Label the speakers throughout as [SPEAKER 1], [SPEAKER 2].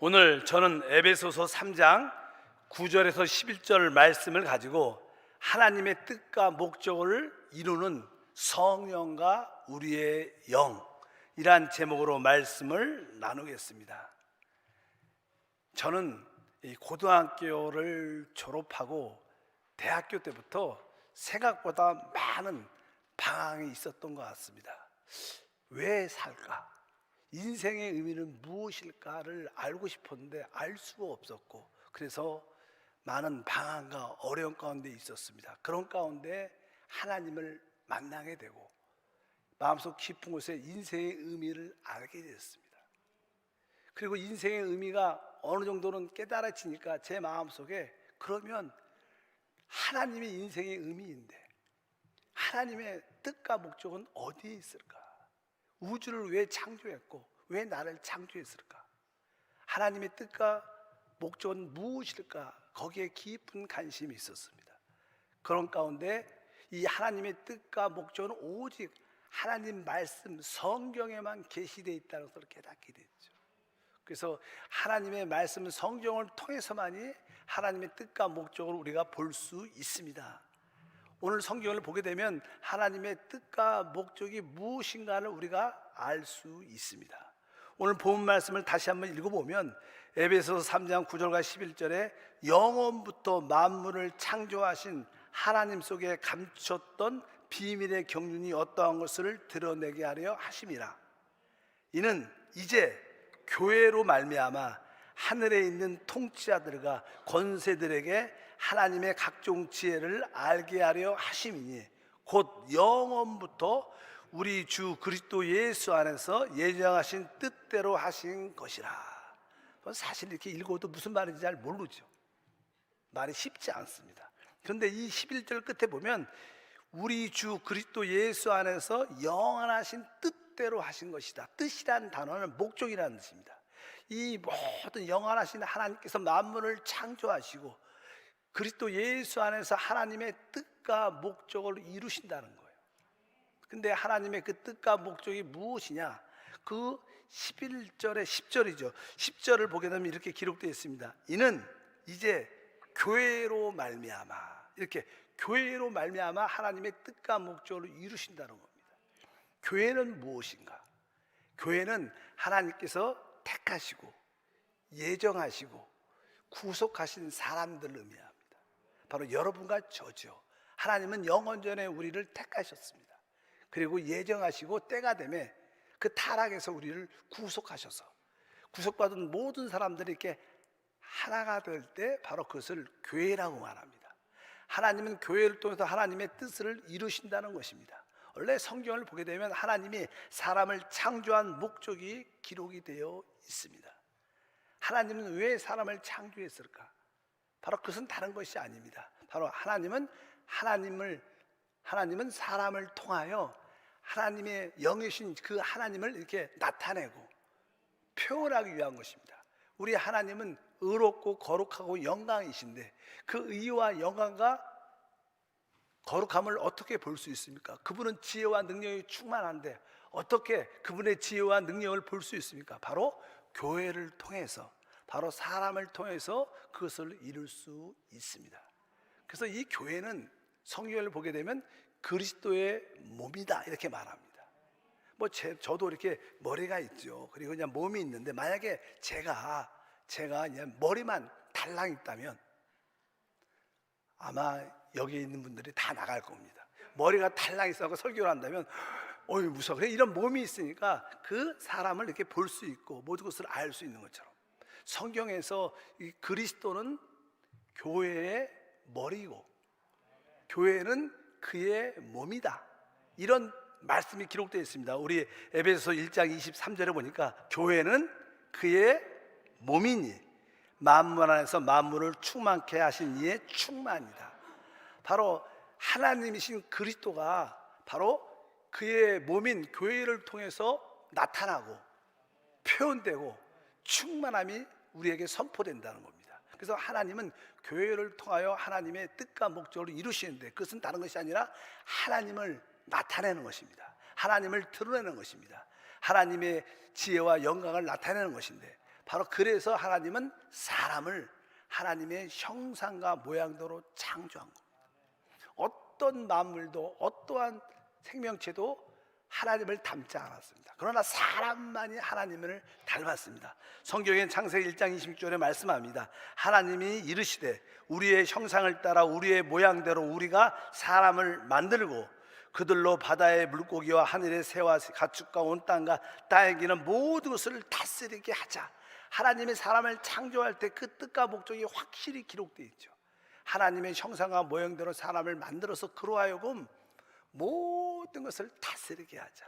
[SPEAKER 1] 오늘 저는 에베소서 3장 9절에서 11절 말씀을 가지고 하나님의 뜻과 목적을 이루는 성령과 우리의 영이란 제목으로 말씀을 나누겠습니다. 저는 고등학교를 졸업하고 대학교 때부터 생각보다 많은 방황이 있었던 것 같습니다. 왜 살까? 인생의 의미는 무엇일까를 알고 싶었는데 알 수가 없었고, 그래서 많은 방황과 어려움 가운데 있었습니다. 그런 가운데 하나님을 만나게 되고 마음속 깊은 곳에 인생의 의미를 알게 됐습니다. 그리고 인생의 의미가 어느 정도는 깨달아지니까 제 마음속에, 그러면 하나님의 인생의 의미인데 하나님의 뜻과 목적은 어디에 있을까? 우주를 왜 창조했고 왜 나를 창조했을까? 하나님의 뜻과 목적은 무엇일까? 거기에 깊은 관심이 있었습니다. 그런 가운데 이 하나님의 뜻과 목적은 오직 하나님 말씀 성경에만 계시되어 있다는 것을 깨닫게 됐죠. 그래서 하나님의 말씀 성경을 통해서만이 하나님의 뜻과 목적을 우리가 볼 수 있습니다. 오늘 성경을 보게 되면 하나님의 뜻과 목적이 무엇인가를 우리가 알 수 있습니다. 오늘 본 말씀을 다시 한번 읽어보면 에베소서 3장 9절과 11절에 영원부터 만물을 창조하신 하나님 속에 감췄던 비밀의 경륜이 어떠한 것을 드러내게 하려 하심이라. 이는 이제 교회로 말미암아 하늘에 있는 통치자들과 권세들에게 하나님의 각종 지혜를 알게 하려 하심이니 곧 영원부터 우리 주 그리스도 예수 안에서 예정하신 뜻대로 하신 것이라. 사실 이렇게 읽어도 무슨 말인지 잘 모르죠. 말이 쉽지 않습니다. 그런데 이 11절 끝에 보면 우리 주 그리스도 예수 안에서 영원하신 뜻대로 하신 것이다. 뜻이라는 단어는 목적이라는 뜻입니다. 이 모든 영원하신 하나님께서 만물을 창조하시고 그리스도 예수 안에서 하나님의 뜻과 목적을 이루신다는 거예요. 근데 하나님의 그 뜻과 목적이 무엇이냐? 그 11절의 10절이죠. 10절을 보게 되면 이렇게 기록되어 있습니다. 이는 이제 교회로 말미암아, 이렇게 교회로 말미암아 하나님의 뜻과 목적을 이루신다는 겁니다. 교회는 무엇인가? 교회는 하나님께서 택하시고 예정하시고 구속하신 사람들을 의미합니다. 바로 여러분과 저죠. 하나님은 영원전에 우리를 택하셨습니다. 그리고 예정하시고 때가 되면 그 타락에서 우리를 구속하셔서 구속받은 모든 사람들이 이렇게 하나가 될 때 바로 그것을 교회라고 말합니다. 하나님은 교회를 통해서 하나님의 뜻을 이루신다는 것입니다. 원래 성경을 보게 되면 하나님이 사람을 창조한 목적이 기록이 되어 있습니다. 하나님은 왜 사람을 창조했을까? 바로 그것은 다른 것이 아닙니다. 바로 하나님은 사람을 통하여 하나님의 영이신 그 하나님을 이렇게 나타내고 표현하기 위한 것입니다. 우리 하나님은 의롭고 거룩하고 영광이신데 그 의와 영광과 거룩함을 어떻게 볼 수 있습니까? 그분은 지혜와 능력이 충만한데 어떻게 그분의 지혜와 능력을 볼 수 있습니까? 바로 교회를 통해서, 바로 사람을 통해서 그것을 이룰 수 있습니다. 그래서 이 교회는 성경을 보게 되면 그리스도의 몸이다 이렇게 말합니다. 저도 이렇게 머리가 있죠. 그리고 그냥 몸이 있는데 만약에 제가 그냥 머리만 달랑 있다면 아마 여기 있는 분들이 다 나갈 겁니다. 머리가 달랑 있어서 설교를 한다면 어이 무서워. 그래 이런 몸이 있으니까 그 사람을 이렇게 볼 수 있고 모든 것을 알 수 있는 것처럼 성경에서 이 그리스도는 교회의 머리고 교회는 그의 몸이다, 이런 말씀이 기록되어 있습니다. 우리 에베소서 1장 23절에 보니까 교회는 그의 몸이니 만물 안에서 만물을 충만케 하신 이의 충만이다. 바로 하나님이신 그리스도가 바로 그의 몸인 교회를 통해서 나타나고 표현되고 충만함이 우리에게 선포된다는 겁니다. 그래서 하나님은 교회를 통하여 하나님의 뜻과 목적을 이루시는데 그것은 다른 것이 아니라 하나님을 나타내는 것입니다. 하나님을 드러내는 것입니다. 하나님의 지혜와 영광을 나타내는 것인데 바로 그래서 하나님은 사람을 하나님의 형상과 모양대로 창조한 겁니다. 어떤 만물도 어떠한 생명체도 하나님을 닮지 않았습니다. 그러나 사람만이 하나님을 닮았습니다. 성경엔 창세기 1장 26절에 말씀합니다. 하나님이 이르시되 우리의 형상을 따라 우리의 모양대로 우리가 사람을 만들고 그들로 바다의 물고기와 하늘의 새와 가축과 온 땅과 땅에 기는 모든 것을 다스리게 하자. 하나님이 사람을 창조할 때 그 뜻과 목적이 확실히 기록되어 있죠. 하나님의 형상과 모양대로 사람을 만들어서 그로 하여금 모든 것을 다스리게 하자.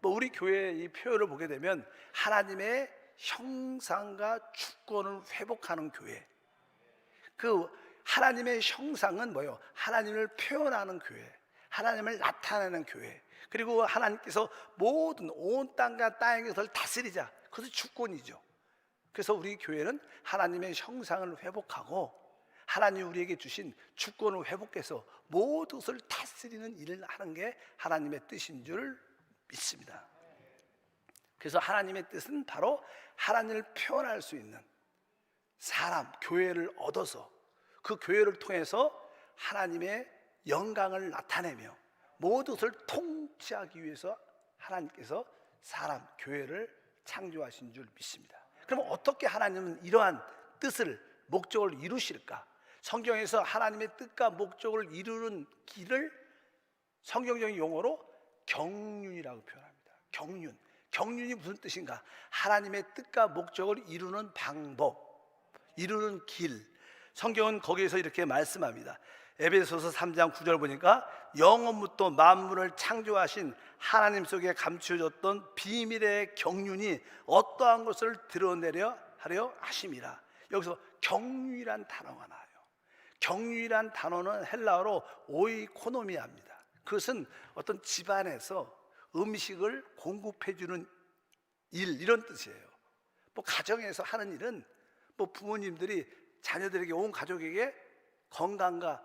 [SPEAKER 1] 우리 교회의 이 표현을 보게 되면 하나님의 형상과 주권을 회복하는 교회. 그 하나님의 형상은 뭐예요? 하나님을 표현하는 교회, 하나님을 나타내는 교회. 그리고 하나님께서 모든 온 땅과 땅의 것을 다스리자. 그것이 주권이죠. 그래서 우리 교회는 하나님의 형상을 회복하고 하나님이 우리에게 주신 주권을 회복해서 모든 것을 다스리는 일을 하는 게 하나님의 뜻인 줄 믿습니다. 그래서 하나님의 뜻은 바로 하나님을 표현할 수 있는 사람, 교회를 얻어서 그 교회를 통해서 하나님의 영광을 나타내며 모든 것을 통치하기 위해서 하나님께서 사람, 교회를 창조하신 줄 믿습니다. 그럼 어떻게 하나님은 이러한 뜻을, 목적을 이루실까? 성경에서 하나님의 뜻과 목적을 이루는 길을 성경적인 용어로 경륜이라고 표현합니다. 경륜. 경륜이 무슨 뜻인가? 하나님의 뜻과 목적을 이루는 방법, 이루는 길. 성경은 거기에서 이렇게 말씀합니다. 에베소서 3장 9절 보니까 영원부터 만물을 창조하신 하나님 속에 감추어졌던 비밀의 경륜이 어떠한 것을 드러내려 하려 하심이라. 여기서 경륜이란 단어가 나와요. 경륜이란 단어는 헬라어로 오이코노미아입니다. 그것은 어떤 집안에서 음식을 공급해주는 일, 이런 뜻이에요. 가정에서 하는 일은 부모님들이 자녀들에게, 온 가족에게 건강과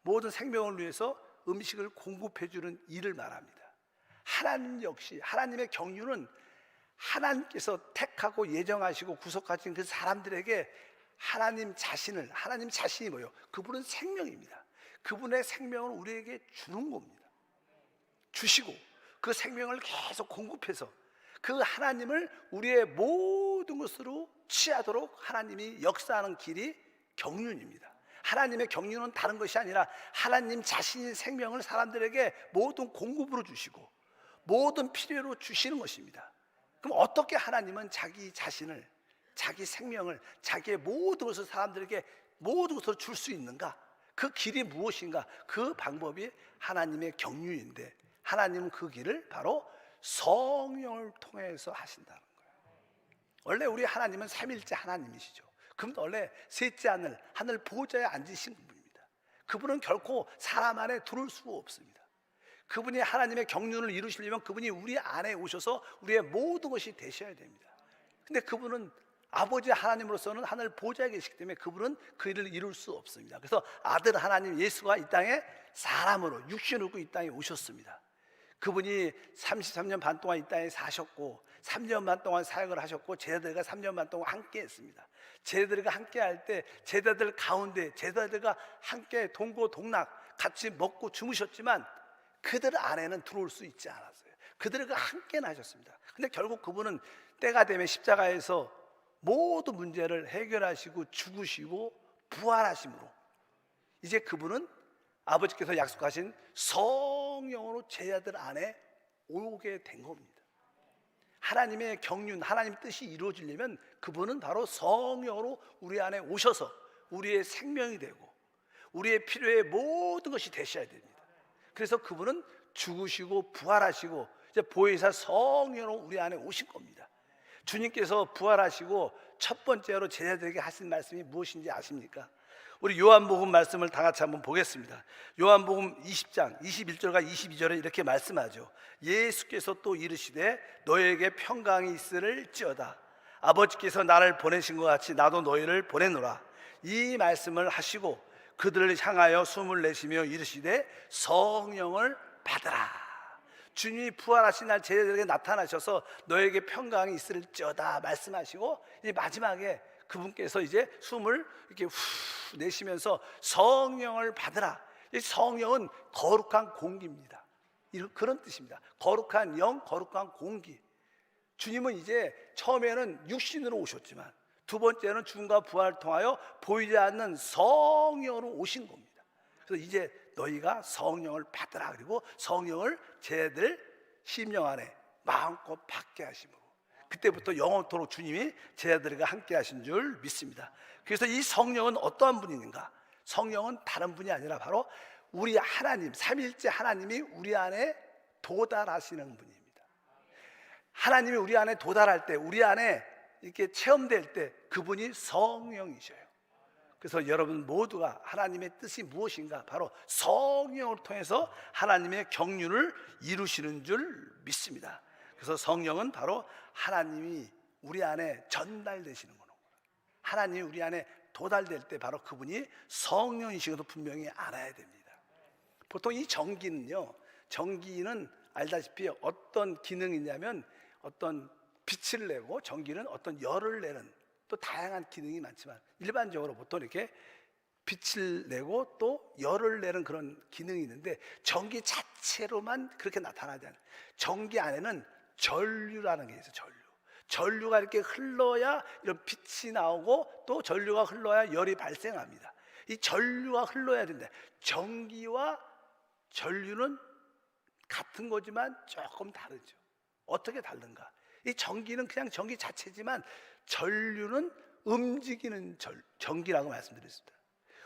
[SPEAKER 1] 모든 생명을 위해서 음식을 공급해주는 일을 말합니다. 하나님 역시 하나님의 경륜은 하나님께서 택하고 예정하시고 구속하신 그 사람들에게 하나님 자신이 뭐예요? 그분은 생명입니다. 그분의 생명을 우리에게 주는 겁니다. 주시고 그 생명을 계속 공급해서 그 하나님을 우리의 모든 것으로 취하도록 하나님이 역사하는 길이 경륜입니다. 하나님의 경륜은 다른 것이 아니라 하나님 자신의 생명을 사람들에게 모든 공급으로 주시고 모든 필요로 주시는 것입니다. 그럼 어떻게 하나님은 자기 자신을, 자기 생명을, 자기의 모든 것을 사람들에게 모든 것을 줄 수 있는가? 그 길이 무엇인가? 그 방법이 하나님의 경륜인데 하나님은 그 길을 바로 성령을 통해서 하신다는 거예요. 원래 우리 하나님은 삼일째 하나님이시죠. 그분 원래 셋째 하늘 보좌에 앉으신 분입니다. 그분은 결코 사람 안에 들어올 수가 없습니다. 그분이 하나님의 경륜을 이루시려면 그분이 우리 안에 오셔서 우리의 모든 것이 되셔야 됩니다. 근데 그분은 아버지 하나님으로서는 하늘 보좌에 계시기 때문에 그분은 그 일을 이룰 수 없습니다. 그래서 아들 하나님 예수가 이 땅에 사람으로 육신을 입고 이 땅에 오셨습니다. 그분이 33년 반 동안 이 땅에 사셨고 3년 반 동안 사역을 하셨고 제자들과 3년 반 동안 함께 했습니다. 제자들과 함께 할 때 제자들 가운데 제자들과 함께 동고동락 같이 먹고 주무셨지만 그들 안에는 들어올 수 있지 않았어요. 그들과 함께 하셨습니다. 근데 결국 그분은 때가 되면 십자가에서 모든 문제를 해결하시고 죽으시고 부활하심으로 이제 그분은 아버지께서 약속하신 성령으로 제자들 안에 오게 된 겁니다. 하나님의 경륜, 하나님의 뜻이 이루어지려면 그분은 바로 성령으로 우리 안에 오셔서 우리의 생명이 되고 우리의 필요의 모든 것이 되셔야 됩니다. 그래서 그분은 죽으시고 부활하시고 이제 보혜사 성령으로 우리 안에 오신 겁니다. 주님께서 부활하시고 첫 번째로 제자들에게 하신 말씀이 무엇인지 아십니까? 우리 요한복음 말씀을 다 같이 한번 보겠습니다. 요한복음 20장 21절과 22절에 이렇게 말씀하죠. 예수께서 또 이르시되 너희에게 평강이 있을지어다. 아버지께서 나를 보내신 것 같이 나도 너희를 보내노라. 이 말씀을 하시고 그들을 향하여 숨을 내쉬며 이르시되 성령을 받으라. 주님이 부활하신 날 제자들에게 나타나셔서 너에게 평강이 있을지어다 말씀하시고, 이제 마지막에 그분께서 이제 숨을 이렇게 후 내쉬면서 성령을 받으라. 이 성령은 거룩한 공기입니다. 그런 뜻입니다. 거룩한 영, 거룩한 공기. 주님은 이제 처음에는 육신으로 오셨지만 두 번째는 죽음과 부활을 통하여 보이지 않는 성령으로 오신 겁니다. 그래서 이제 너희가 성령을 받으라. 그리고 성령을 제자들 심령 안에 마음껏 받게 하심으로, 그때부터 영원토록 주님이 제자들과 함께 하신 줄 믿습니다. 그래서 이 성령은 어떠한 분인가? 성령은 다른 분이 아니라 바로 우리 하나님, 삼위일체 하나님이 우리 안에 도달하시는 분입니다. 하나님이 우리 안에 도달할 때, 우리 안에 이렇게 체험될 때 그분이 성령이셔요. 그래서 여러분 모두가 하나님의 뜻이 무엇인가? 바로 성령을 통해서 하나님의 경륜을 이루시는 줄 믿습니다. 그래서 성령은 바로 하나님이 우리 안에 전달되시는 거예요. 하나님이 우리 안에 도달될 때 바로 그분이 성령이시고도 분명히 알아야 됩니다. 보통 이 전기는요, 전기는 알다시피 어떤 기능이 있냐면 어떤 빛을 내고, 전기는 어떤 열을 내는, 또 다양한 기능이 많지만 일반적으로 보통 이렇게 빛을 내고 또 열을 내는 그런 기능이 있는데, 전기 자체로만 그렇게 나타나지 않아요. 전기 안에는 전류라는 게 있어요. 전류가 이렇게 흘러야 이런 빛이 나오고, 또 전류가 흘러야 열이 발생합니다. 이 전류가 흘러야 된다. 전기와 전류는 같은 거지만 조금 다르죠. 어떻게 다른가? 이 전기는 그냥 전기 자체지만 전류는 움직이는 전기라고 말씀드렸습니다.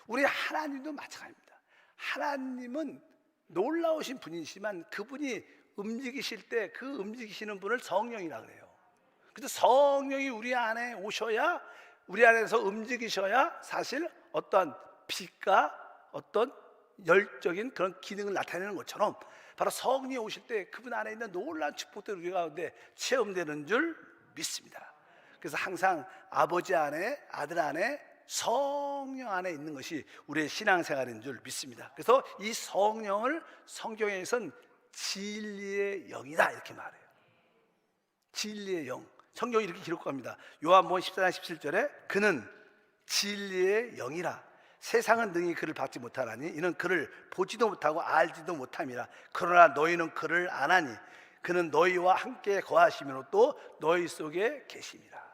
[SPEAKER 1] 우리 하나님도 마찬가지입니다. 하나님은 놀라우신 분이시지만 그분이 움직이실 때 그 움직이시는 분을 성령이라고 그래요. 그래서 성령이 우리 안에 오셔야, 우리 안에서 움직이셔야 사실 어떤 빛과 어떤 열적인 그런 기능을 나타내는 것처럼, 바로 성령이 오실 때 그분 안에 있는 놀라운 축복들이 우리 가운데 체험되는 줄 믿습니다. 그래서 항상 아버지 안에, 아들 안에, 성령 안에 있는 것이 우리의 신앙생활인 줄 믿습니다. 그래서 이 성령을 성경에서는 진리의 영이다 이렇게 말해요. 진리의 영. 성경이 이렇게 기록합니다. 요한복음 14장 17절에 그는 진리의 영이라. 세상은 능히 그를 받지 못하나니 이는 그를 보지도 못하고 알지도 못함이라. 그러나 너희는 그를 아나니 그는 너희와 함께 거하시며 또 너희 속에 계심이라.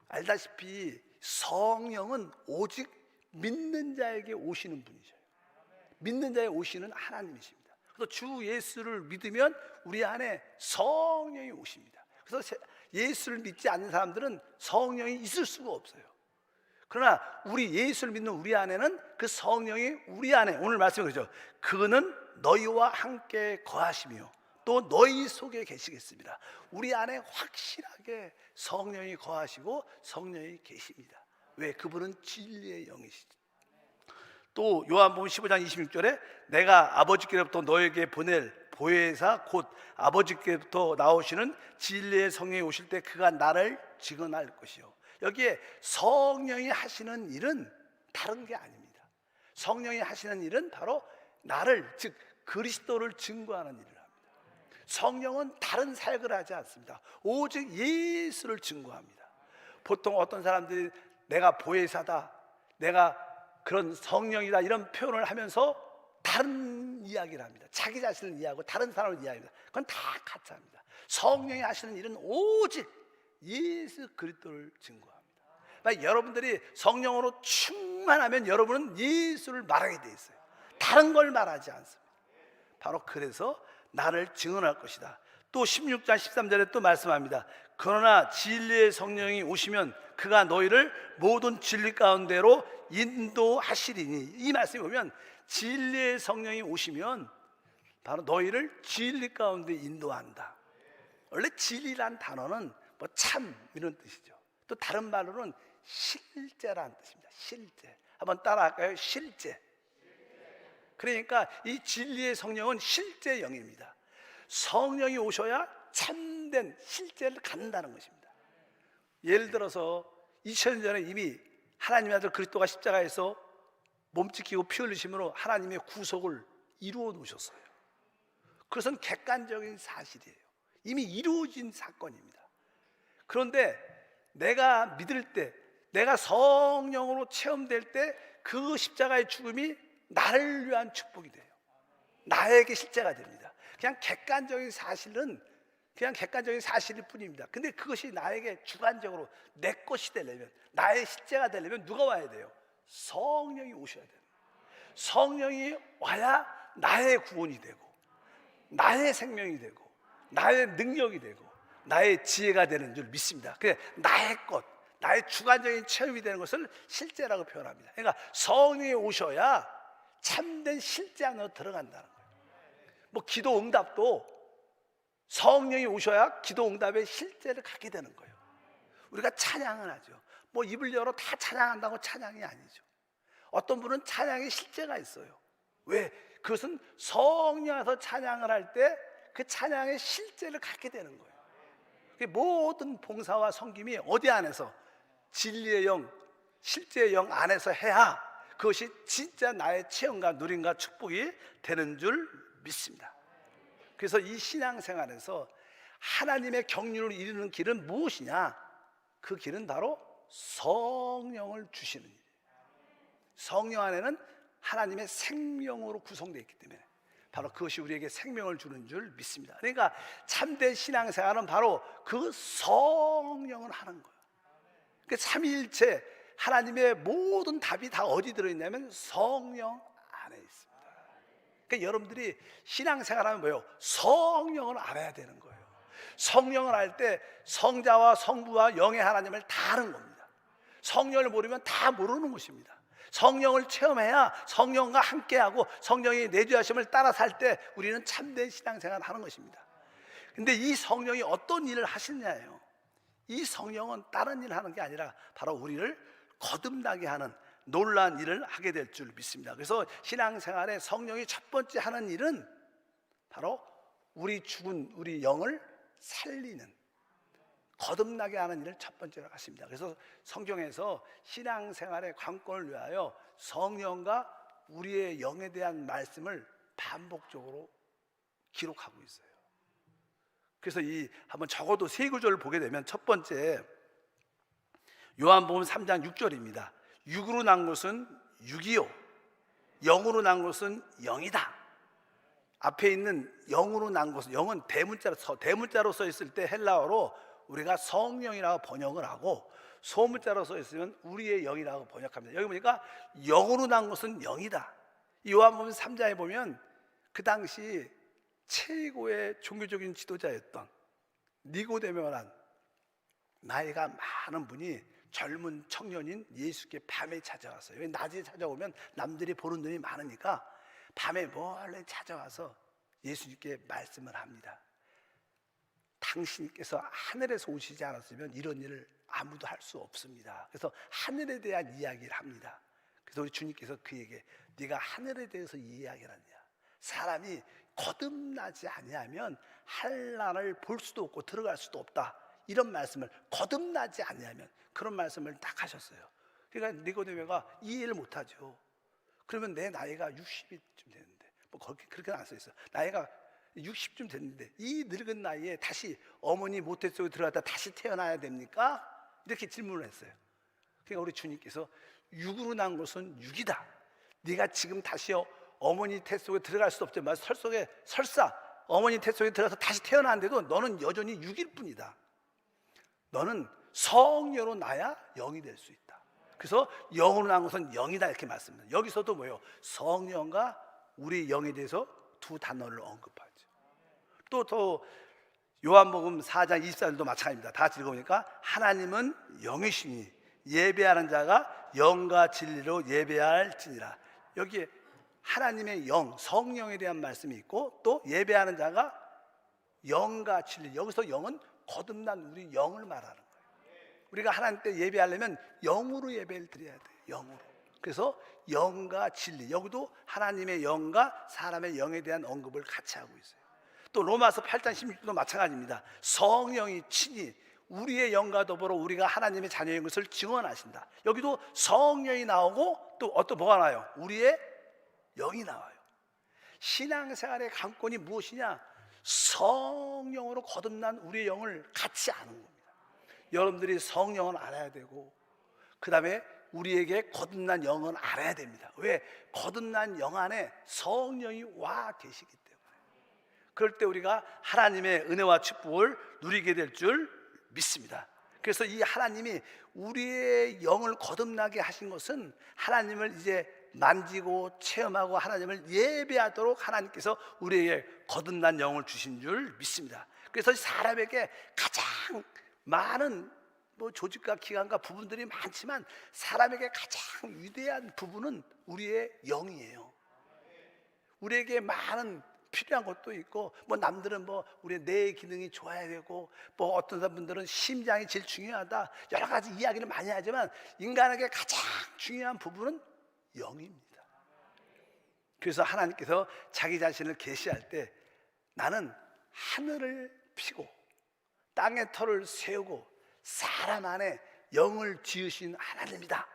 [SPEAKER 1] 알다시피 성령은 오직 믿는 자에게 오시는 분이셔요. 믿는 자에 오시는 하나님이십니다. 그래서 주 예수를 믿으면 우리 안에 성령이 오십니다. 그래서 예수를 믿지 않는 사람들은 성령이 있을 수가 없어요. 그러나 우리 예수를 믿는 우리 안에는 그 성령이 우리 안에, 오늘 말씀이 그렇죠. 그는 너희와 함께 거하시며 또 너희 속에 계시겠습니다. 우리 안에 확실하게 성령이 거하시고 성령이 계십니다. 왜? 그분은 진리의 영이시죠. 또 요한복음 15장 26절에 내가 아버지께로부터 너에게 보낼 보혜사 곧 아버지께로부터 나오시는 진리의 성령이 오실 때 그가 나를 증언할 것이요. 여기에 성령이 하시는 일은 다른 게 아닙니다. 성령이 하시는 일은 바로 나를, 즉 그리스도를 증거하는 일을 합니다. 성령은 다른 사역을 하지 않습니다. 오직 예수를 증거합니다. 보통 어떤 사람들이 내가 보혜사다, 내가 그런 성령이다 이런 표현을 하면서 다른 이야기를 합니다. 자기 자신을 이해하고 다른 사람을 이해합니다. 그건 다 가짜입니다. 성령이 하시는 일은 오직 예수 그리스도를 증거합니다. 그러니까 여러분들이 성령으로 충만하면 여러분은 예수를 말하게 돼 있어요. 다른 걸 말하지 않습니다. 바로 그래서 나를 증언할 것이다. 또 16장 13절에 또 말씀합니다. 그러나 진리의 성령이 오시면 그가 너희를 모든 진리 가운데로 인도하시리니, 이 말씀에 보면 진리의 성령이 오시면 바로 너희를 진리 가운데 인도한다. 원래 진리란 단어는 뭐 참 이런 뜻이죠. 또 다른 말로는 실제라는 뜻입니다. 실제. 한번 따라할까요? 실제. 그러니까 이 진리의 성령은 실제 영입니다. 성령이 오셔야 참된 실제를 갖는다는 것입니다. 예를 들어서 2000년 전에 이미 하나님의 아들 그리스도가 십자가에서 몸 찢기고 피 흘리심으로 하나님의 구속을 이루어 놓으셨어요. 그것은 객관적인 사실이에요. 이미 이루어진 사건입니다. 그런데 내가 믿을 때, 내가 성령으로 체험될 때 그 십자가의 죽음이 나를 위한 축복이 돼요. 나에게 실제가 됩니다. 그냥 객관적인 사실은 그냥 객관적인 사실일 뿐입니다. 근데 그것이 나에게 주관적으로 내 것이 되려면, 나의 실제가 되려면 누가 와야 돼요? 성령이 오셔야 돼요. 성령이 와야 나의 구원이 되고, 나의 생명이 되고, 나의 능력이 되고, 나의 지혜가 되는 줄 믿습니다. 그게 나의 것, 나의 주관적인 체험이 되는 것을 실제라고 표현합니다. 그러니까 성령이 오셔야 참된 실제 안으로 들어간다는 거예요. 뭐 기도 응답도 성령이 오셔야 기도 응답의 실제를 갖게 되는 거예요. 우리가 찬양을 하죠. 뭐 입을 열어 다 찬양한다고 찬양이 아니죠. 어떤 분은 찬양의 실제가 있어요. 왜? 그것은 성령에서 찬양을 할 때 그 찬양의 실제를 갖게 되는 거예요. 모든 봉사와 섬김이 어디 안에서? 진리의 영, 실제의 영 안에서 해야 그것이 진짜 나의 체험과 누림과 축복이 되는 줄 믿습니다. 그래서 이 신앙생활에서 하나님의 경륜을 이루는 길은 무엇이냐? 그 길은 바로 성령을 주시는 일이에요. 성령 안에는 하나님의 생명으로 구성되어 있기 때문에 바로 그것이 우리에게 생명을 주는 줄 믿습니다. 그러니까 참된 신앙생활은 바로 그 성령을 하는 거예요. 그 삼위일체 하나님의 모든 답이 다 어디 들어있냐면 성령 안에 있습니다. 그러니까 여러분들이 신앙생활하면 뭐예요? 성령을 알아야 되는 거예요. 성령을 알 때 성자와 성부와 영의 하나님을 다 아는 겁니다. 성령을 모르면 다 모르는 것입니다. 성령을 체험해야 성령과 함께하고 성령이 내주하심을 따라 살 때 우리는 참된 신앙생활을 하는 것입니다. 근데 이 성령이 어떤 일을 하시냐예요. 이 성령은 다른 일을 하는 게 아니라 바로 우리를 거듭나게 하는 놀라운 일을 하게 될 줄 믿습니다. 그래서 신앙생활에 성령이 첫 번째 하는 일은 바로 우리 죽은 우리 영을 살리는, 거듭나게 하는 일을 첫 번째로 하십니다. 그래서 성경에서 신앙생활의 관건을 위하여 성령과 우리의 영에 대한 말씀을 반복적으로 기록하고 있어요. 그래서 한번 적어도 세 구절을 보게 되면 첫 번째 요한복음 3장 6절입니다. 육으로 난 것은 육이요 영으로 난 것은 영이다. 앞에 있는 영으로 난 것은, 영은 대문자로 써 있을 때 헬라어로 우리가 성령이라고 번역을 하고 소문자로 써 있으면 우리의 영이라고 번역합니다. 여기 보니까 영으로 난 것은 영이다. 요한복음 3장에 보면 그 당시 최고의 종교적인 지도자였던 니고데모란 나이가 많은 분이 젊은 청년인 예수께 밤에 찾아왔어요. 낮에 찾아오면 남들이 보는 눈이 많으니까 밤에 몰래 찾아와서 예수님께 말씀을 합니다. 당신께서 하늘에서 오시지 않았으면 이런 일을 아무도 할 수 없습니다. 그래서 하늘에 대한 이야기를 합니다. 그래서 우리 주님께서 그에게 네가 하늘에 대해서 이야기를 하냐, 사람이 거듭나지 아니하면 한란을 볼 수도 없고 들어갈 수도 없다, 이런 말씀을, 거듭나지 아니하면 그런 말씀을 딱 하셨어요. 그러니까 니고데모가 이해를 못하죠. 그러면 내 나이가 60이쯤 되는데, 뭐 그렇게 안 써 있어. 나이가 60쯤 됐는데 이 늙은 나이에 다시 어머니 모태 속에 들어갔다 다시 태어나야 됩니까? 이렇게 질문을 했어요. 그러니까 우리 주님께서 육으로 난 것은 육이다. 네가 지금 다시 어머니 태 속에 들어갈 수 없지만 설사 어머니 태 속에 들어가서 다시 태어났는데도 너는 여전히 육일 뿐이다. 너는 성령으로 나야 영이 될 수 있다. 그래서 영으로 난 것은 영이다, 이렇게 말씀합니다. 여기서도 뭐예요? 성령과 우리 영에 대해서 두 단어를 언급하죠. 또 요한복음 4장 24절도 마찬가지입니다. 다 같이 읽어보니까 하나님은 영이시니 예배하는 자가 영과 진리로 예배할지니라. 여기에 하나님의 영, 성령에 대한 말씀이 있고 또 예배하는 자가 영과 진리, 여기서 영은 거듭난 우리 영을 말하는 거예요. 우리가 하나님 때 예배하려면 영으로 예배를 드려야 돼요. 영으로. 그래서 영과 진리, 여기도 하나님의 영과 사람의 영에 대한 언급을 같이 하고 있어요. 또 로마서 8장 16절도 마찬가지입니다. 성령이 친히 우리의 영과 더불어 우리가 하나님의 자녀인 것을 증언하신다. 여기도 성령이 나오고 또 뭐가 나와요? 우리의 영이 나와요. 신앙생활의 관건이 무엇이냐? 성령으로 거듭난 우리의 영을 갖지 않은 겁니다. 여러분들이 성령을 알아야 되고, 그 다음에 우리에게 거듭난 영은 알아야 됩니다. 왜? 거듭난 영 안에 성령이 와 계시기 때문에. 그럴 때 우리가 하나님의 은혜와 축복을 누리게 될 줄 믿습니다. 그래서 이 하나님이 우리의 영을 거듭나게 하신 것은 하나님을 이제 만지고 체험하고 하나님을 예배하도록 하나님께서 우리에게 거듭난 영을 주신 줄 믿습니다. 그래서 사람에게 가장 많은 조직과 기관과 부분들이 많지만 사람에게 가장 위대한 부분은 우리의 영이에요. 우리에게 많은 필요한 것도 있고, 남들은 우리의 뇌 기능이 좋아야 되고, 어떤 분들은 심장이 제일 중요하다, 여러 가지 이야기를 많이 하지만 인간에게 가장 중요한 부분은 영입니다. 그래서 하나님께서 자기 자신을 계시할 때 나는 하늘을 피고 땅의 터를 세우고 사람 안에 영을 지으신 하나님이다.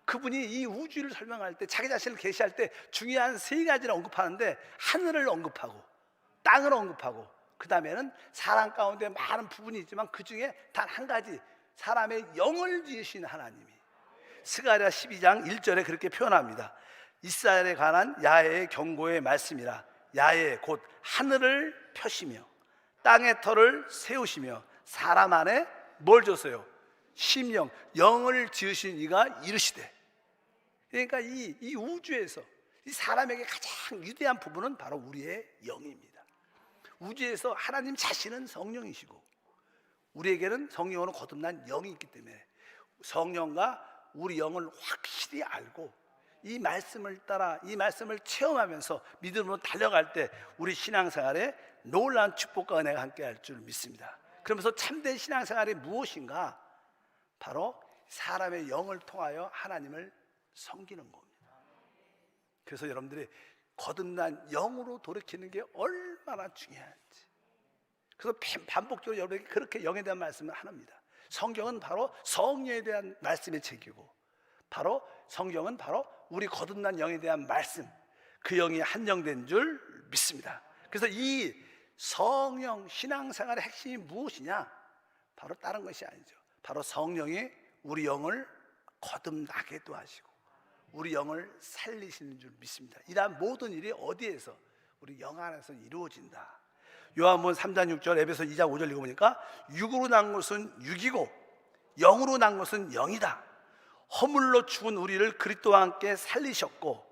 [SPEAKER 1] 그분이 이 우주를 설명할 때 자기 자신을 계시할 때 중요한 세 가지를 언급하는데, 하늘을 언급하고 땅을 언급하고 그 다음에는 사람 가운데 많은 부분이 있지만 그 중에 단 한 가지, 사람의 영을 지으신 하나님이 스가랴 12장 1절에 그렇게 표현합니다. 이스라엘에 관한 야훼의 경고의 말씀이라. 야훼 곧 하늘을 펴시며 땅의 터를 세우시며 사람 안에 뭘 줬어요? 심령, 영을 지으신 이가 이르시되. 그러니까 이 우주에서 이 사람에게 가장 위대한 부분은 바로 우리의 영입니다. 우주에서 하나님 자신은 성령이시고 우리에게는 성령으로 거듭난 영이 있기 때문에 성령과 우리 영을 확실히 알고 이 말씀을 따라 이 말씀을 체험하면서 믿음으로 달려갈 때 우리 신앙생활에 놀라운 축복과 은혜가 함께할 줄 믿습니다. 그러면서 참된 신앙생활이 무엇인가? 바로 사람의 영을 통하여 하나님을 섬기는 겁니다. 그래서 여러분들이 거듭난 영으로 돌이키는 게 얼마나 중요한지, 그래서 반복적으로 여러분에게 그렇게 영에 대한 말씀을 합니다. 성경은 바로 성령에 대한 말씀의 책이고, 바로 성경은 바로 우리 거듭난 영에 대한 말씀, 그 영이 한영된 줄 믿습니다. 그래서 이 성령 신앙생활의 핵심이 무엇이냐? 바로 다른 것이 아니죠. 바로 성령이 우리 영을 거듭나게도 하시고 우리 영을 살리시는 줄 믿습니다. 이러한 모든 일이 어디에서? 우리 영 안에서 이루어진다. 요한복음 3장 6절, 에베소 2장 5절 읽어보니까 육으로 난 것은 육이고 영으로 난 것은 영이다. 허물로 죽은 우리를 그리스도와 함께 살리셨고,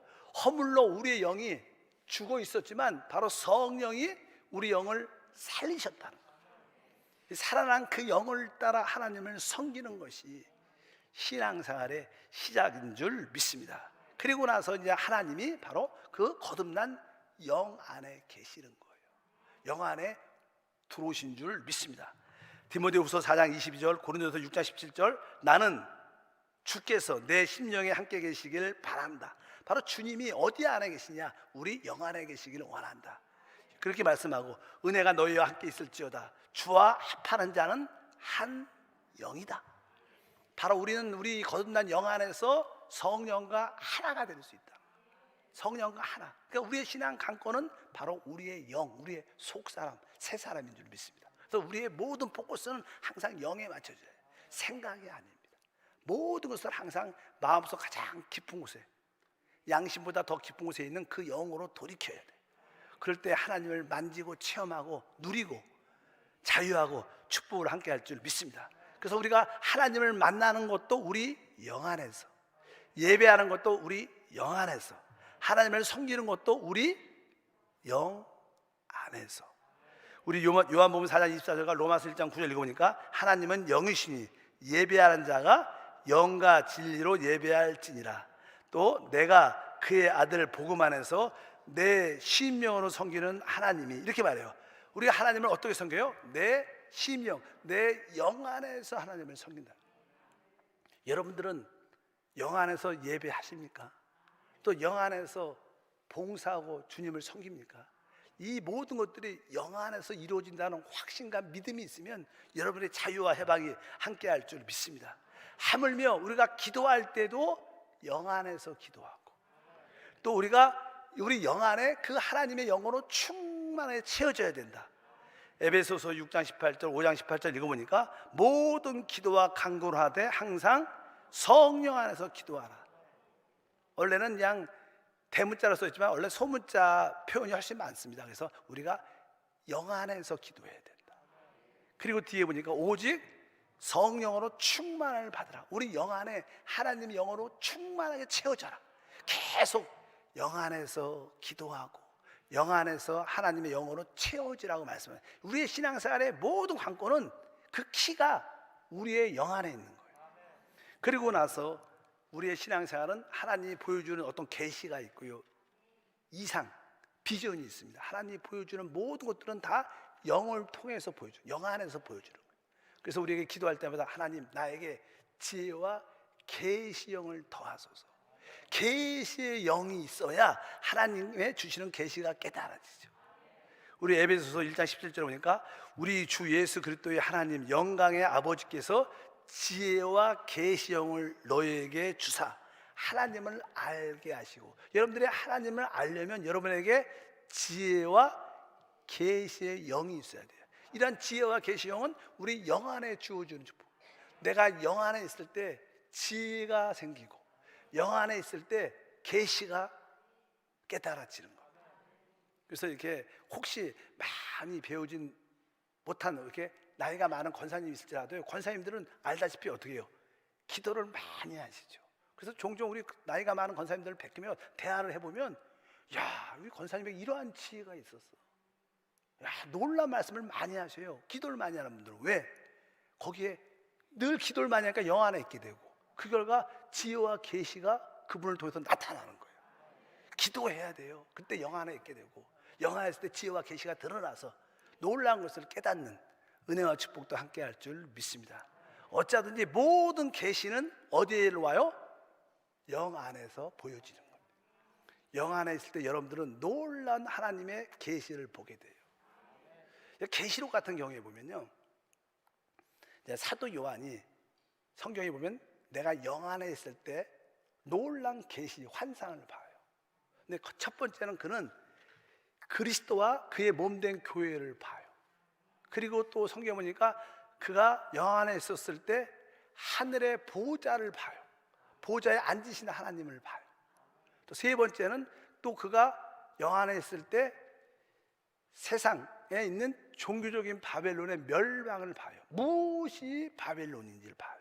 [SPEAKER 1] 허물로 우리의 영이 죽어 있었지만 바로 성령이 우리 영을 살리셨다는 거예요. 살아난 그 영을 따라 하나님을 섬기는 것이 신앙생활의 시작인 줄 믿습니다. 그리고 나서 이제 하나님이 바로 그 거듭난 영 안에 계시는 거예요. 영 안에 들어오신 줄 믿습니다. 디모데후서 4장 22절, 고린도서 6장 17절, 나는 주께서 내 심령에 함께 계시길 바란다. 바로 주님이 어디 안에 계시냐? 우리 영 안에 계시기를 원한다. 그렇게 말씀하고, 은혜가 너희와 함께 있을지어다. 주와 합하는 자는 한 영이다. 바로 우리는 우리 거듭난 영 안에서 성령과 하나가 될 수 있다. 성령과 하나. 그러니까 우리의 신앙 관건은 바로 우리의 영, 우리의 속사람, 새 사람인 줄 믿습니다. 그래서 우리의 모든 포커스는 항상 영에 맞춰져야 해요. 생각이 아닙니다. 모든 것을 항상 마음속 가장 깊은 곳에, 양심보다 더 깊은 곳에 있는 그 영으로 돌이켜야 돼. 그럴 때 하나님을 만지고 체험하고 누리고 자유하고 축복을 함께 할 줄 믿습니다. 그래서 우리가 하나님을 만나는 것도 우리 영 안에서, 예배하는 것도 우리 영 안에서, 하나님을 섬기는 것도 우리 영 안에서. 우리 요한복음 4장 24절과 로마서 1장 9절 읽어보니까 하나님은 영이시니 예배하는 자가 영과 진리로 예배할지니라. 또 내가 그의 아들 복음 안에서 내 심령으로 섬기는 하나님이, 이렇게 말해요. 우리가 하나님을 어떻게 섬겨요? 내 심령, 내 영 안에서 하나님을 섬긴다. 여러분들은 영 안에서 예배하십니까? 또 영 안에서 봉사하고 주님을 섬깁니까? 이 모든 것들이 영 안에서 이루어진다는 확신과 믿음이 있으면 여러분의 자유와 해방이 함께할 줄 믿습니다. 하물며 우리가 기도할 때도 영 안에서 기도하고, 또 우리가 우리 영 안에 그 하나님의 영으로 충만하게 채워져야 된다. 에베소서 6장 18절 5장 18절 읽어보니까 모든 기도와 간구를 하되 항상 성령 안에서 기도하라. 원래는 그냥 대문자로 써있지만 원래 소문자 표현이 훨씬 많습니다. 그래서 우리가 영 안에서 기도해야 된다. 그리고 뒤에 보니까 오직 성령으로 충만을 받으라. 우리 영 안에 하나님의 영으로 충만하게 채워져라. 계속 영 안에서 기도하고 영 안에서 하나님의 영으로 채워지라고 말씀해요. 우리의 신앙생활의 모든 관건은 그 키가 우리의 영 안에 있는 거예요. 그리고 나서 우리의 신앙생활은 하나님이 보여주는 어떤 계시가 있고요, 이상, 비전이 있습니다. 하나님이 보여주는 모든 것들은 다 영을 통해서 보여줘요. 영 안에서 보여주는 거예요. 그래서 우리에게 기도할 때마다 하나님 나에게 지혜와 계시 영을 더하소서. 계시의 영이 있어야 하나님의 주시는 계시가 깨달아지죠. 우리 에베소서 1장 17절에 보니까 우리 주 예수 그리스도의 하나님 영광의 아버지께서 지혜와 계시 영을 너희에게 주사 하나님을 알게 하시고, 여러분들이 하나님을 알려면 여러분에게 지혜와 계시의 영이 있어야 돼요. 이런 지혜와 계시 영은 우리 영 안에 주어주는 축복. 내가 영 안에 있을 때 지혜가 생기고 영 안에 있을 때 계시가 깨달아지는 거예요. 그래서 이렇게 혹시 많이 배우진 못한 이렇게 나이가 많은 권사님이 있을지라도 권사님들은 알다시피 어떻게 해요? 기도를 많이 하시죠. 그래서 종종 우리 나이가 많은 권사님들을 뵙으면 대화를 해보면, 야, 우리 권사님에게 이러한 지혜가 있었어. 야, 놀라운 말씀을 많이 하셔요. 기도를 많이 하는 분들은. 왜? 거기에 늘 기도를 많이 하니까 영 안에 있게 되고, 그 결과 지혜와 계시가 그분을 통해서 나타나는 거예요. 기도해야 돼요. 그때 영 안에 있게 되고, 영 안에 있을 때 지혜와 계시가 드러나서 놀라운 것을 깨닫는 은혜와 축복도 함께 할 줄 믿습니다. 어쩌든지 모든 계시는 어디에 와요? 영 안에서 보여지는 겁니다. 영 안에 있을 때 여러분들은 놀라운 하나님의 계시를 보게 돼요. 계시록 같은 경우에 보면요, 사도 요한이 성경에 보면 내가 영 안에 있을 때 놀라운 계시 환상을 봐요. 근데 첫 번째는 그는 그리스도와 그의 몸된 교회를 봐요. 그리고 또 성경에 보니까 그가 영 안에 있었을 때 하늘의 보좌를 봐요. 보좌에 앉으신 하나님을 봐요. 또 세 번째는 또 그가 영 안에 있을 때 세상에 있는 종교적인 바벨론의 멸망을 봐요. 무엇이 바벨론인지를 봐요.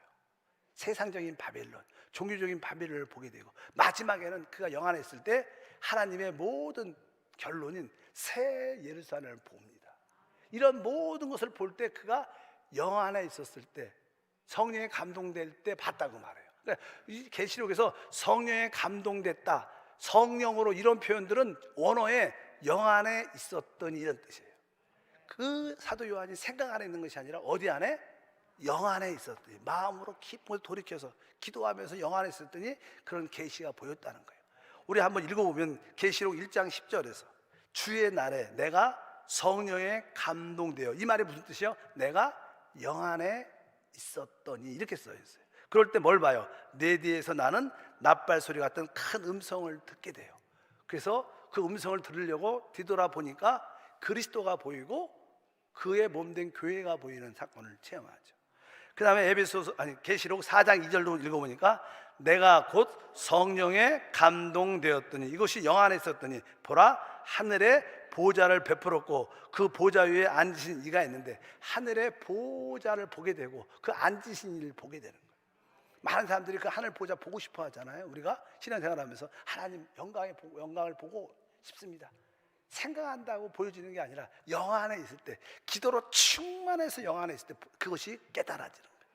[SPEAKER 1] 세상적인 바벨론, 종교적인 바벨론을 보게 되고, 마지막에는 그가 영 안에 있을 때 하나님의 모든 결론인 새 예루살렘을 봅니다. 이런 모든 것을 볼 때 그가 영 안에 있었을 때 성령에 감동될 때 봤다고 말해요. 그러니까 이 계시록에서 성령에 감동됐다, 성령으로, 이런 표현들은 원어에 영 안에 있었더니 이런 뜻이에요. 그 사도 요한이 생각 안에 있는 것이 아니라 어디 안에? 영 안에 있었더니, 마음으로 깊이 돌이켜서 기도하면서 영 안에 있었더니 그런 계시가 보였다는 거예요. 우리 한번 읽어보면 계시록 1장 10절에서 주의 날에 내가 성령에 감동되어, 이 말이 무슨 뜻이요? 내가 영 안에 있었더니 이렇게 써 있어요. 그럴 때 뭘 봐요? 내 뒤에서 나는 낫발 소리 같은 큰 음성을 듣게 돼요. 그래서 그 음성을 들으려고 뒤돌아보니까 그리스도가 보이고 그의 몸된 교회가 보이는 사건을 체험하죠. 그 다음에 계시록 4장 2절로 읽어보니까 내가 곧 성령에 감동되었더니, 이것이 영 안에 있었더니 보라 하늘에 보좌를 베풀었고 그 보좌 위에 앉으신 이가 있는데, 하늘의 보좌를 보게 되고 그 앉으신 이를 보게 되는 거예요. 많은 사람들이 그 하늘 보좌 보고 싶어 하잖아요. 우리가 신앙생활하면서 하나님 영광을 보고 싶습니다. 생각한다고 보여지는 게 아니라 영 안에 있을 때, 기도로 충만해서 영 안에 있을 때 그것이 깨달아지는 거예요.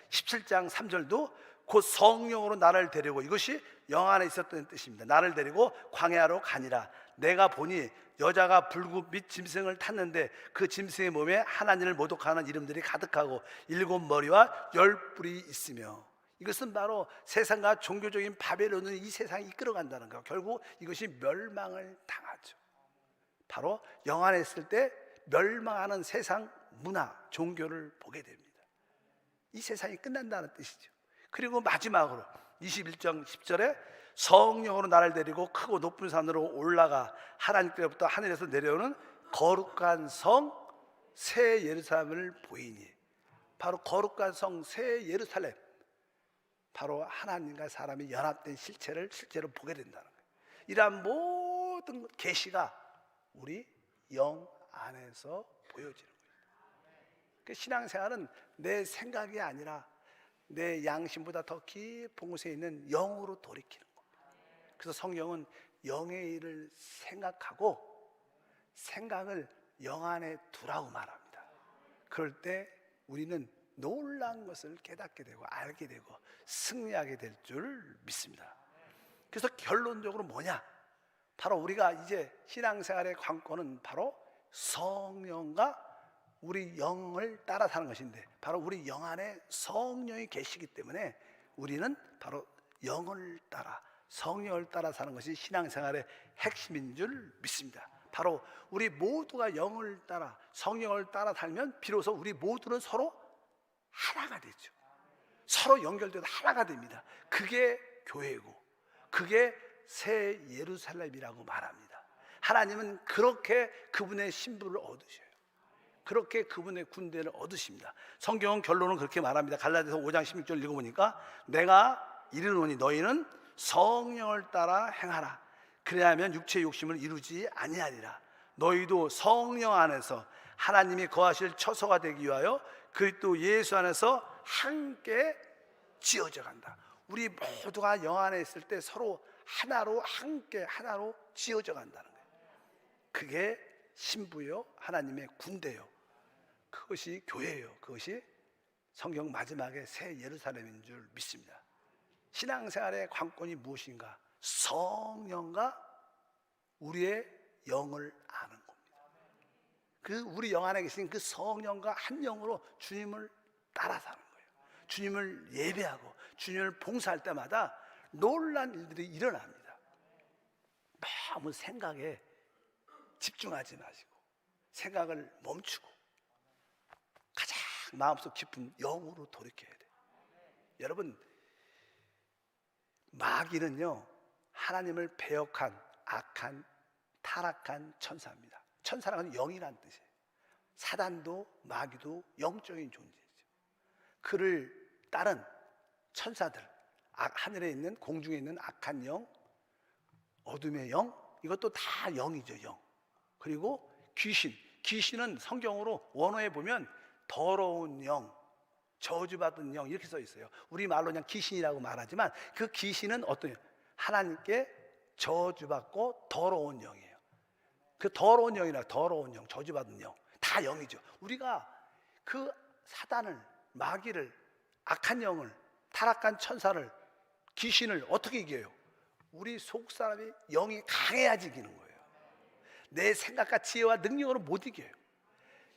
[SPEAKER 1] 17장 3절도 곧 성령으로 나를 데리고, 이것이 영 안에 있었던 뜻입니다. 나를 데리고 광야로 가니라. 내가 보니 여자가 불구 및 짐승을 탔는데 그 짐승의 몸에 하나님을 모독하는 이름들이 가득하고 7머리와 10뿔이 있으며, 이것은 바로 세상과 종교적인 바벨론을 이 세상이 이끌어간다는 거예요. 결국 이것이 멸망을 당하죠. 바로 영 안에 있을 때 멸망하는 세상 문화, 종교를 보게 됩니다. 이 세상이 끝난다는 뜻이죠. 그리고 마지막으로 21장 10절에 성령으로 나를 데리고 크고 높은 산으로 올라가 하나님께로부터 하늘에서 내려오는 거룩한 성 새 예루살렘을 보이니, 바로 거룩한 성 새 예루살렘, 바로 하나님과 사람이 연합된 실체를 실제로 보게 된다는 거예요. 이러한 모든 계시가 우리 영 안에서 보여지는 거예요. 그 신앙생활은 내 생각이 아니라 내 양심보다 더 깊은 곳에 있는 영으로 돌이키는 겁니다. 그래서 성경은 영의 일을 생각하고 생각을 영 안에 두라고 말합니다. 그럴 때 우리는 놀라운 것을 깨닫게 되고 알게 되고 승리하게 될 줄 믿습니다. 그래서 결론적으로 뭐냐? 바로 우리가 이제 신앙생활의 관건은 바로 성령과 우리 영을 따라 사는 것인데, 바로 우리 영 안에 성령이 계시기 때문에 우리는 바로 영을 따라, 성령을 따라 사는 것이 신앙생활의 핵심인 줄 믿습니다. 바로 우리 모두가 영을 따라, 성령을 따라 살면 비로소 우리 모두는 서로 하나가 되죠. 서로 연결돼서 하나가 됩니다. 그게 교회고, 그게 새 예루살렘이라고 말합니다. 하나님은 그렇게 그분의 신부를 얻으셔요. 그렇게 그분의 군대를 얻으십니다. 성경은 결론은 그렇게 말합니다. 갈라디아서 5장 16절 읽어보니까 내가 이르노니 너희는 성령을 따라 행하라. 그래야면 육체의 욕심을 이루지 아니하리라. 너희도 성령 안에서 하나님이 거하실 처소가 되기 위하여 그리스도 예수 안에서 함께 지어져 간다. 우리 모두가 영 안에 있을 때 서로 하나로, 함께 하나로 지어져 간다는 거예요. 그게 신부요, 하나님의 군대요, 그것이 교회예요. 그것이 성경 마지막에 새 예루살렘인 줄 믿습니다. 신앙생활의 관건이 무엇인가? 성령과 우리의 영을 아는 겁니다. 그 우리 영 안에 계신 그 성령과 한 영으로 주님을 따라 사는 거예요. 주님을 예배하고 주님을 봉사할 때마다 놀란 일들이 일어납니다. 너무 생각에 집중하지 마시고 생각을 멈추고 가장 마음속 깊은 영으로 돌이켜야 돼요. 여러분, 마귀는요, 하나님을 배역한 악한 타락한 천사입니다. 천사라는 영이란 뜻이에요. 사단도 마귀도 영적인 존재죠. 그를 따른 천사들, 하늘에 있는, 공중에 있는 악한 영, 어둠의 영, 이것도 다 영이죠. 영. 그리고 귀신, 귀신은 성경으로 원어에 보면 더러운 영, 저주받은 영 이렇게 써 있어요. 우리말로 그냥 귀신이라고 말하지만 그 귀신은 어떤 영? 하나님께 저주받고 더러운 영이에요. 그 더러운 영이라, 더러운 영, 저주받은 영, 다 영이죠. 우리가 그 사단을, 마귀를, 악한 영을, 타락한 천사를, 귀신을 어떻게 이겨요? 우리 속사람이 영이 강해야지 이기는 거예요. 내 생각과 지혜와 능력으로 못 이겨요.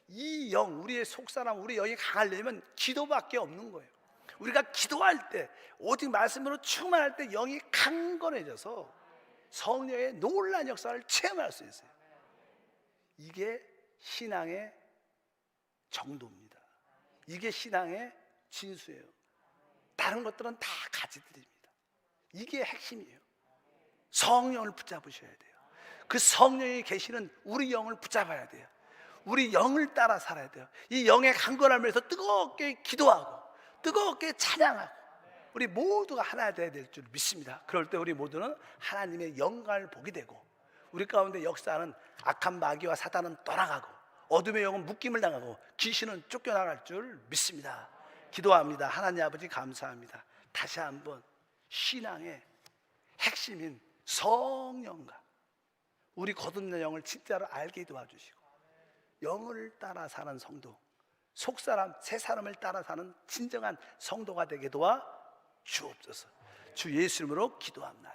[SPEAKER 1] 이 영, 우리의 속사람, 우리 영이 강하려면 기도밖에 없는 거예요. 우리가 기도할 때, 오직 말씀으로 충만할 때 영이 강건해져서 성령의 놀라운 역사를 체험할 수 있어요. 이게 신앙의 정도입니다. 이게 신앙의 진수예요. 다른 것들은 다 가지들입니다. 이게 핵심이에요. 성령을 붙잡으셔야 돼요. 그 성령이 계시는 우리 영을 붙잡아야 돼요. 우리 영을 따라 살아야 돼요. 이 영의 강건함을 위해서 뜨겁게 기도하고 뜨겁게 찬양하고 우리 모두가 하나 되어야 될 줄 믿습니다. 그럴 때 우리 모두는 하나님의 영광을 보게 되고 우리 가운데 역사하는 악한 마귀와 사단은 떠나가고 어둠의 영은 묶임을 당하고 귀신은 쫓겨나갈 줄 믿습니다. 기도합니다. 하나님 아버지 감사합니다. 다시 한번 신앙의 핵심인 성령과 우리 거듭난 영을 진짜로 알게 도와주시고 영을 따라 사는 성도, 속사람, 새 사람을 따라 사는 진정한 성도가 되게 도와 주옵소서. 주 예수 이름으로 기도합니다.